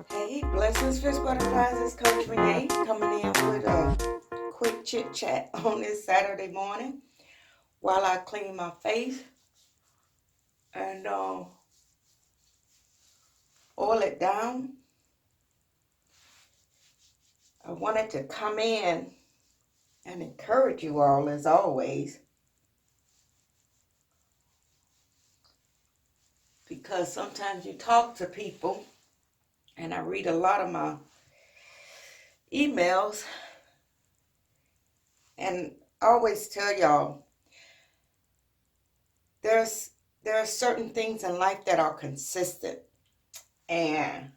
Hey, blessings, fish butterflies. It's Coach Renee coming in with a quick chit chat on this Saturday morning while I clean my face and oil it down. I wanted to come in and encourage you all as always because sometimes you talk to people and I read a lot of my emails and I always tell y'all there are certain things in life that are consistent, and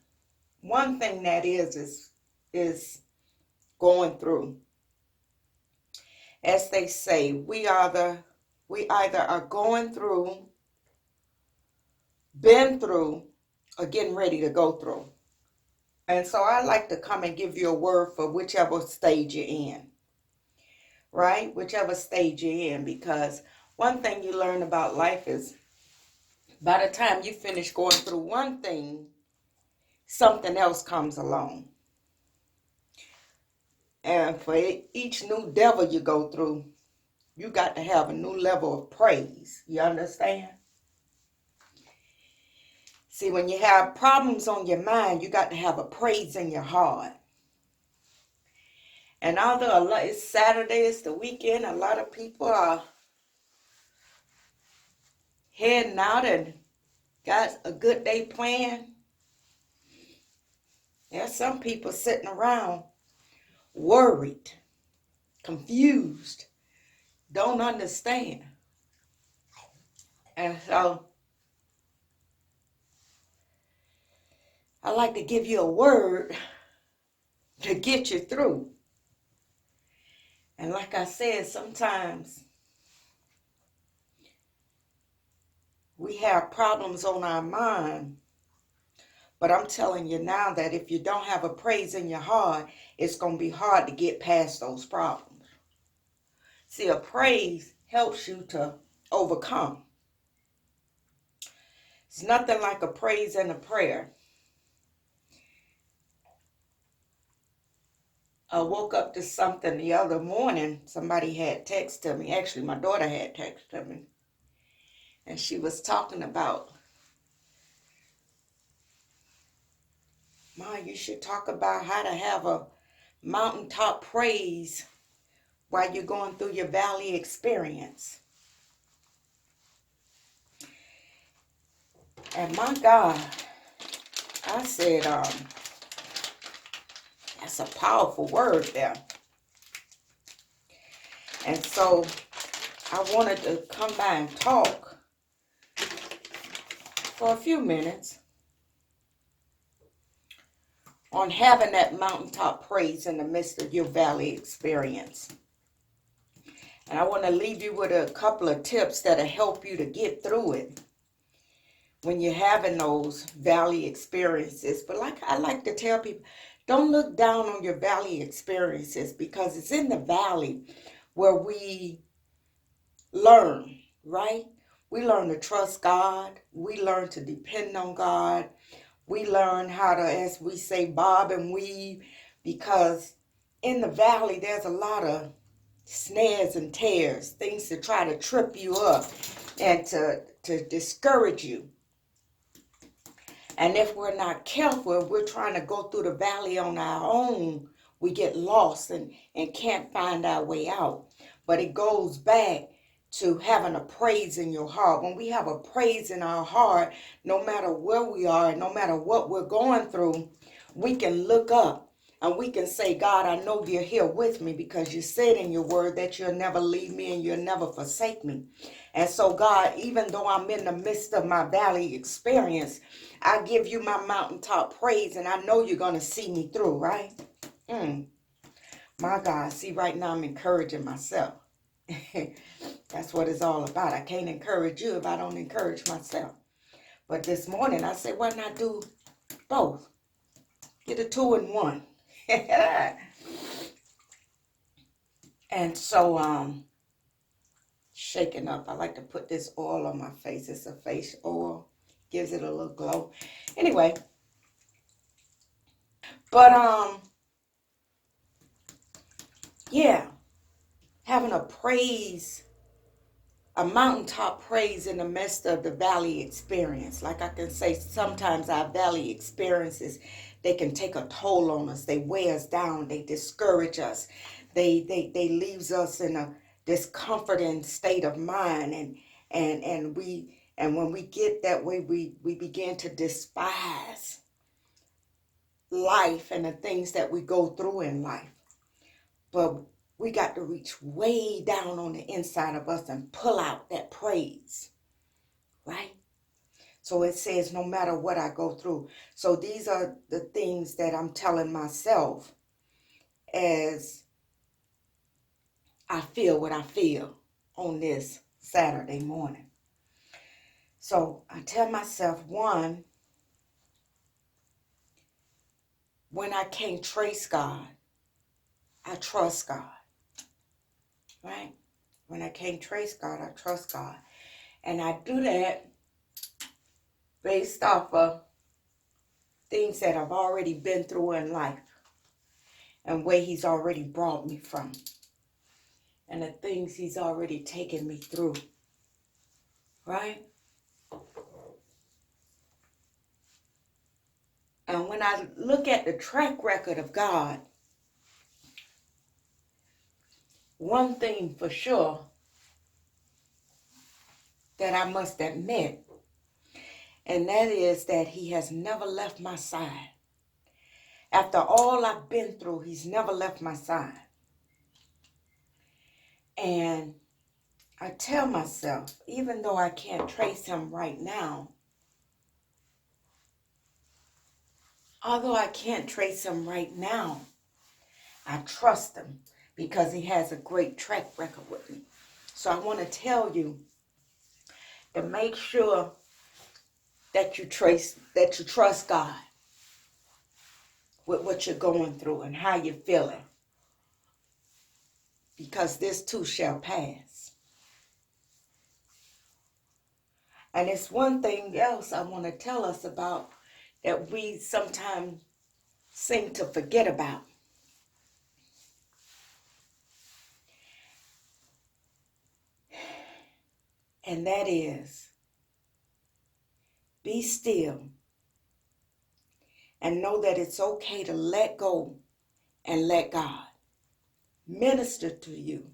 one thing that is going through. As they say, we either are going through, been through, or getting ready to go through. And so I like to come and give you a word for whichever stage you're in, right? Whichever stage you're in, because one thing you learn about life is by the time you finish going through one thing, something else comes along. And for each new devil you go through, you got to have a new level of praise. You understand? See, when you have problems on your mind, you got to have a praise in your heart. And although it's Saturday, it's the weekend, a lot of people are heading out and got a good day planned. There's some people sitting around worried, confused, don't understand. And so I like to give you a word to get you through. And like I said, sometimes we have problems on our mind. But I'm telling you now that if you don't have a praise in your heart, it's going to be hard to get past those problems. See, a praise helps you to overcome. It's nothing like a praise and a prayer. I woke up to something the other morning. Somebody had texted me. Actually, my daughter had texted me. And she was talking about, Ma, you should talk about how to have a mountaintop praise while you're going through your valley experience. And my God, I said, that's a powerful word there. And so I wanted to come by and talk for a few minutes on having that mountaintop praise in the midst of your valley experience. And I want to leave you with a couple of tips that'll help you to get through it when you're having those valley experiences. But like I like to tell people, don't look down on your valley experiences, because it's in the valley where we learn, right? We learn to trust God. We learn to depend on God. We learn how to, as we say, bob and weave, because in the valley there's a lot of snares and tears, things to try to trip you up and to discourage you. And if we're not careful, if we're trying to go through the valley on our own, we get lost and can't find our way out. But it goes back to having a praise in your heart. When we have a praise in our heart, no matter where we are, no matter what we're going through, we can look up and we can say, God, I know you're here with me, because you said in your word that you'll never leave me and you'll never forsake me. And so, God, even though I'm in the midst of my valley experience, I give you my mountaintop praise, and I know you're going to see me through, right? My God, see, right now I'm encouraging myself. That's what it's all about. I can't encourage you if I don't encourage myself. But this morning I said, why not do both? Get a 2-in-1. And so, shaking up. I like to put this oil on my face. It's a face oil. Gives it a little glow. Anyway, But yeah, having a mountaintop praise in the midst of the valley experience. Like I can say, sometimes our valley experiences, they can take a toll on us. They weigh us down. They discourage us. They leaves us in a discomforting state of mind, and when we get that way, we begin to despise life and the things that we go through in life. But we got to reach way down on the inside of us and pull out that praise, right? So it says, no matter what I go through. So these are the things that I'm telling myself as I feel what I feel on this Saturday morning. So I tell myself, one, when I can't trace God, I trust God, right? When I can't trace God, I trust God. And I do that based off of things that I've already been through in life and where he's already brought me from and the things he's already taken me through, right? And when I look at the track record of God, one thing for sure that I must admit, and that is that he has never left my side. After all I've been through, he's never left my side. And I tell myself, even though I can't trace him right now, although I can't trace him right now, I trust him because he has a great track record with me. So I want to tell you to make sure that you trust God with what you're going through and how you're feeling. Because this too shall pass. And it's one thing else I want to tell us about that we sometimes seem to forget about. And that is, be still and know that it's okay to let go and let God minister to you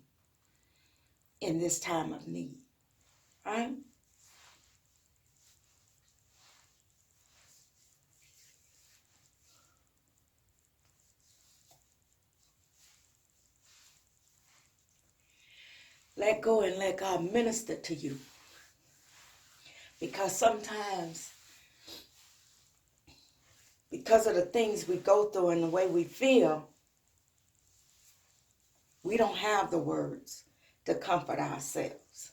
in this time of need, right? Let go and let God minister to you. Because sometimes, because of the things we go through and the way we feel, we don't have the words to comfort ourselves.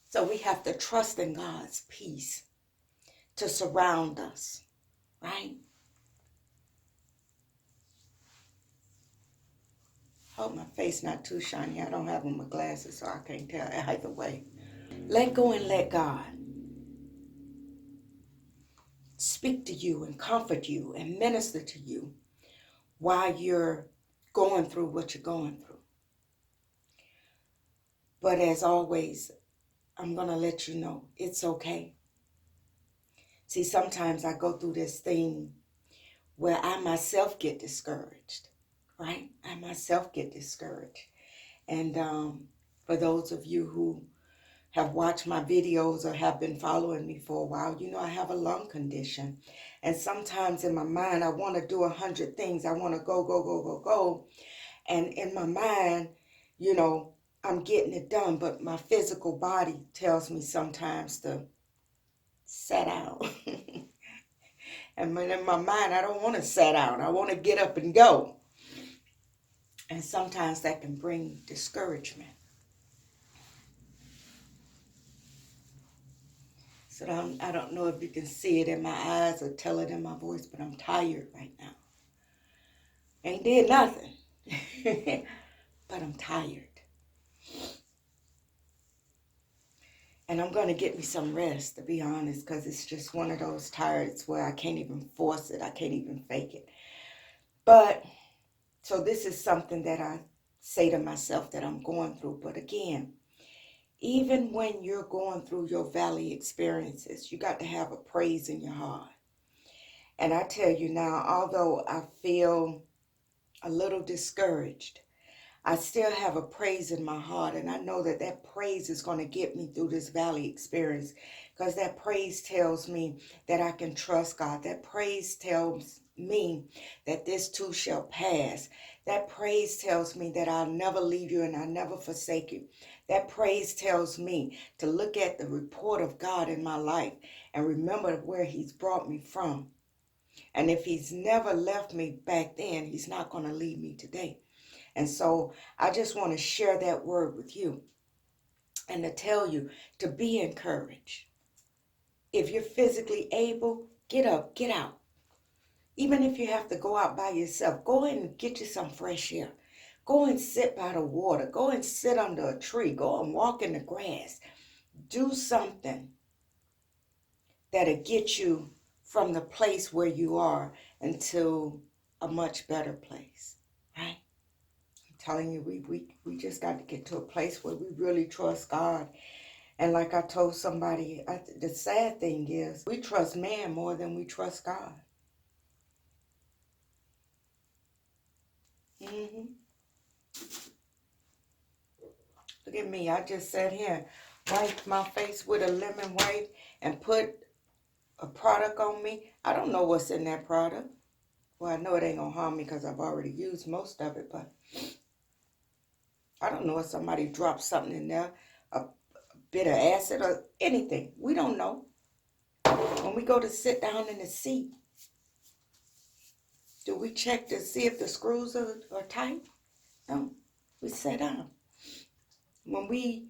So we have to trust in God's peace to surround us, right? Hope my face not too shiny. I don't have on my glasses, so I can't tell either way. Let go and let God speak to you and comfort you and minister to you while you're going through what you're going through. But as always, I'm going to let you know it's okay. See, sometimes I go through this thing where I myself get discouraged, right? I myself get discouraged. And for those of you who have watched my videos or have been following me for a while, you know I have a lung condition. And sometimes in my mind, I want to do 100 things. I want to go, go, go, go, go. And in my mind, you know, I'm getting it done. But my physical body tells me sometimes to set out. And in my mind, I don't want to set out. I want to get up and go. And sometimes that can bring discouragement. So I don't know if you can see it in my eyes or tell it in my voice, but I'm tired right now. Ain't did nothing, but I'm tired. And I'm going to get me some rest, to be honest, because it's just one of those tired's where I can't even force it. I can't even fake it. But, so this is something that I say to myself that I'm going through. But again, even when you're going through your valley experiences, you got to have a praise in your heart. And I tell you now, although I feel a little discouraged, I still have a praise in my heart, and I know that that praise is going to get me through this valley experience, because that praise tells me that I can trust God. That praise tells me that this too shall pass. That praise tells me that I'll never leave you and I'll never forsake you. That praise tells me to look at the report of God in my life and remember where he's brought me from. And if he's never left me back then, he's not going to leave me today. And so I just want to share that word with you and to tell you to be encouraged. If you're physically able, get up, get out. Even if you have to go out by yourself, go in and get you some fresh air. Go and sit by the water. Go and sit under a tree. Go and walk in the grass. Do something that'll get you from the place where you are into a much better place, right? Telling you, we just got to get to a place where we really trust God. And like I told somebody, the sad thing is we trust man more than we trust God. Look at me. I just sat here, wiped my face with a lemon wipe and put a product on me. I don't know what's in that product. Well, I know it ain't going to harm me because I've already used most of it, but I don't know if somebody dropped something in there, a bit of acid or anything. We don't know. When we go to sit down in the seat, do we check to see if the screws are tight? No, we sit down. When we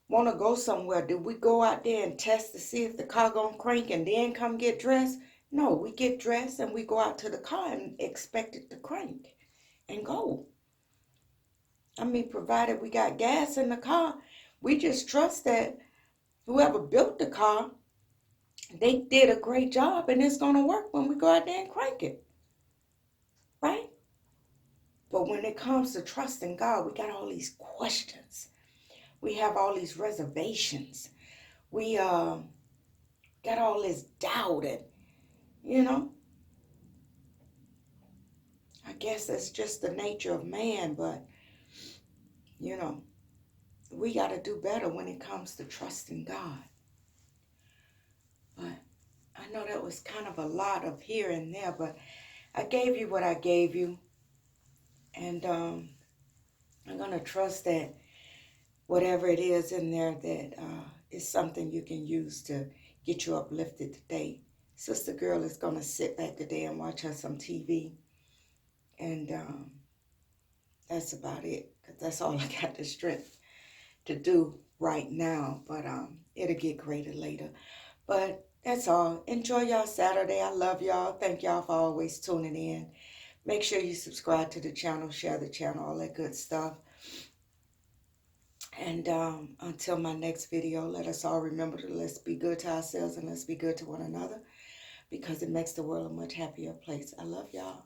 want to go somewhere, do we go out there and test to see if the car gonna crank and then come get dressed? No, we get dressed and we go out to the car and expect it to crank and go. I mean, provided we got gas in the car, we just trust that whoever built the car, they did a great job and it's gonna work when we go out there and crank it, right? But when it comes to trusting God, we got all these questions. We have all these reservations. We got all this doubt, and I guess that's just the nature of man. But we got to do better when it comes to trusting God. But I know that was kind of a lot of here and there, but I gave you what I gave you, and I'm gonna trust that whatever it is in there that is something you can use to get you uplifted today. Sister Girl is going to sit back today and watch her some TV. And that's about it. 'Cause that's all I got the strength to do right now. But it'll get greater later. But that's all. Enjoy y'all Saturday. I love y'all. Thank y'all for always tuning in. Make sure you subscribe to the channel, share the channel, all that good stuff. And until my next video, let us all remember to let's be good to ourselves and let's be good to one another, because it makes the world a much happier place. I love y'all.